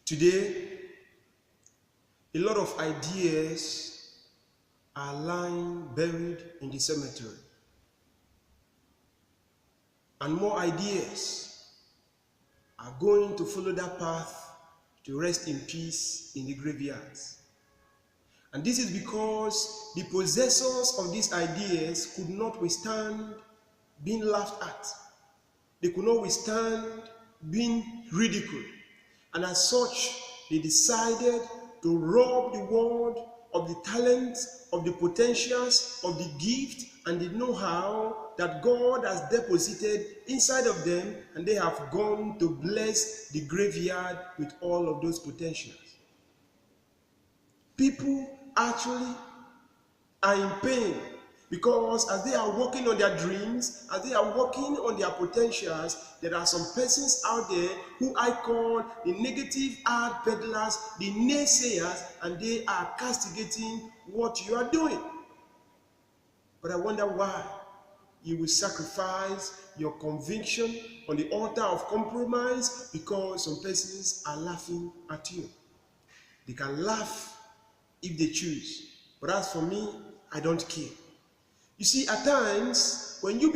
Today, a lot of ideas are lying buried in the cemetery. And more ideas are going to follow that path to rest in peace in the graveyards. And this is because the possessors of these ideas could not withstand being laughed at. They could not withstand being ridiculed. And as such, they decided to rob the world of the talents, of the potentials, of the gift, and the know-how that God has deposited inside of them, and they have gone to bless the graveyard with all of those potentials. People actually are in pain because as they are working on their dreams, as they are working on their potentials, there are some persons out there who I call the negative art peddlers, the naysayers, and they are castigating what you are doing. But I wonder why you will sacrifice your conviction on the altar of compromise because some persons are laughing at you. They can laugh if they choose. But as for me, I don't care. You see, at times, when you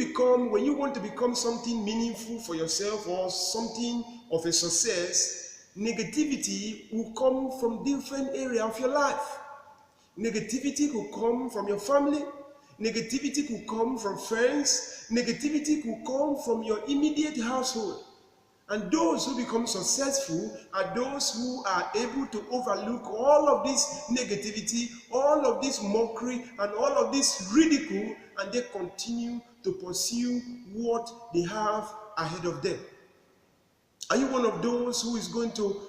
want to become something meaningful for yourself or something of a success, negativity will come from different areas of your life. Negativity could come from your family. Negativity could come from friends. Negativity could come from your immediate household. And those who become successful are those who are able to overlook all of this negativity, all of this mockery, and all of this ridicule, and they continue to pursue what they have ahead of them. Are you one of those who is going to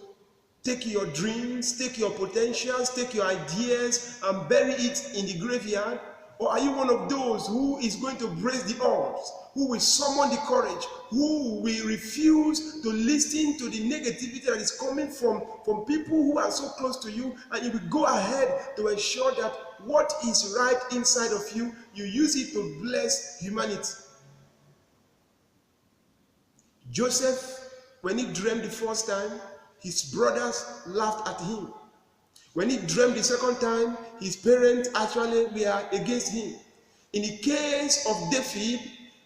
take your dreams, take your potentials, take your ideas, and bury it in the graveyard? Or are you one of those who is going to brace the odds, who will summon the courage, who will refuse to listen to the negativity that is coming from people who are so close to you, and you will go ahead to ensure that what is right inside of you, you use it to bless humanity? Joseph, when he dreamed the first time, his brothers laughed at him. When he dreamed the second time, his parents actually were against him. In the case of David,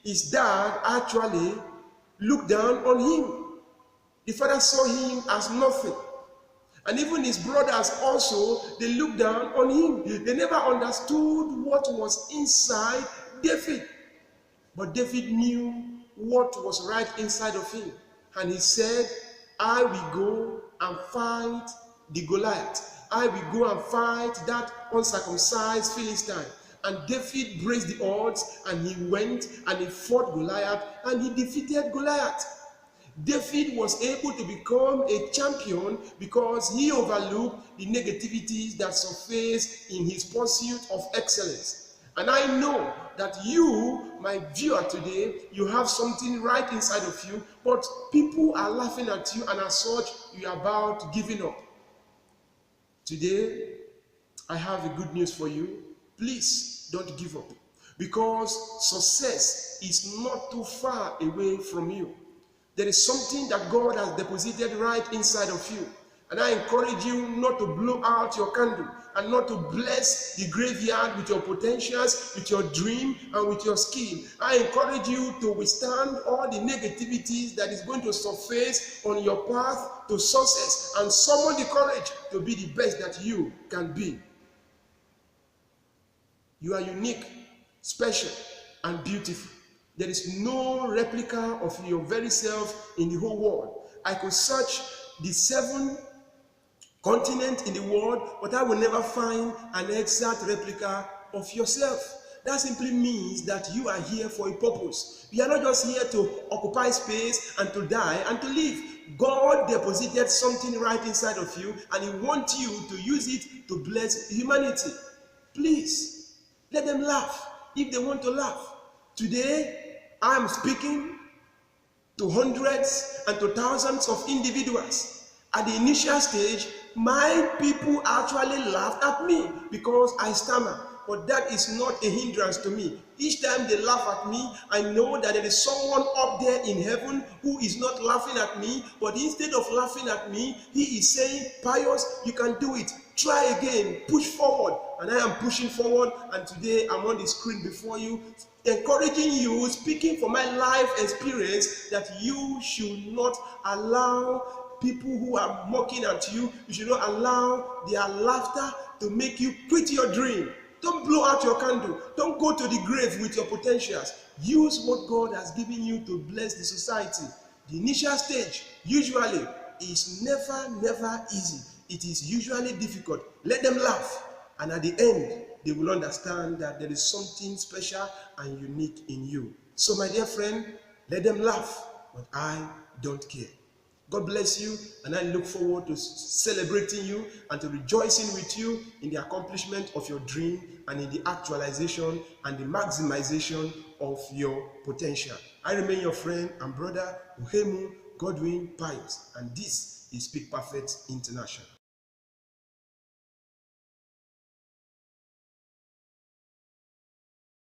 his dad actually looked down on him. The father saw him as nothing. And even his brothers also, they looked down on him. They never understood what was inside David. But David knew what was right inside of him. And he said, I will go and fight the Goliath. I will go and fight that uncircumcised Philistine. And David braced the odds, and he went and he fought Goliath, and he defeated Goliath. David was able to become a champion because he overlooked the negativities that surfaced in his pursuit of excellence. And I know that you, my viewer today, you have something right inside of you, but people are laughing at you, and as such, you are about giving up. Today, I have a good news for you. Please don't give up, because success is not too far away from you. There is something that God has deposited right inside of you. And I encourage you not to blow out your candle and not to bless the graveyard with your potentials, with your dream, and with your skill. I encourage you to withstand all the negativities that is going to surface on your path to success and summon the courage to be the best that you can be. You are unique, special, and beautiful. There is no replica of your very self in the whole world. I could search the 7 continents in the world, but I will never find an exact replica of yourself. That simply means that you are here for a purpose. You are not just here to occupy space and to die and to live. God deposited something right inside of you, and He wants you to use it to bless humanity. Please, let them laugh if they want to laugh. Today, I am speaking to hundreds and to thousands of individuals. At the initial stage, my people actually laughed at me because I stammer. But that is not a hindrance to me. Each time they laugh at me, I know that there is someone up there in heaven who is not laughing at me, but instead of laughing at me, he is saying, Pius, you can do it. Try again, push forward. And I am pushing forward, and today I'm on the screen before you, encouraging you, speaking from my life experience, that you should not allow people who are mocking at you, you should not allow their laughter to make you quit your dream. Don't blow out your candle. Don't go to the grave with your potentials. Use what God has given you to bless the society. The initial stage usually is never easy. It is usually difficult. Let them laugh. And at the end, they will understand that there is something special and unique in you. So my dear friend, let them laugh, but I don't care. God bless you, and I look forward to celebrating you and to rejoicing with you in the accomplishment of your dream and in the actualization and the maximization of your potential. I remain your friend and brother, Uhemu Godwin Pius, and this is Speak Perfect International.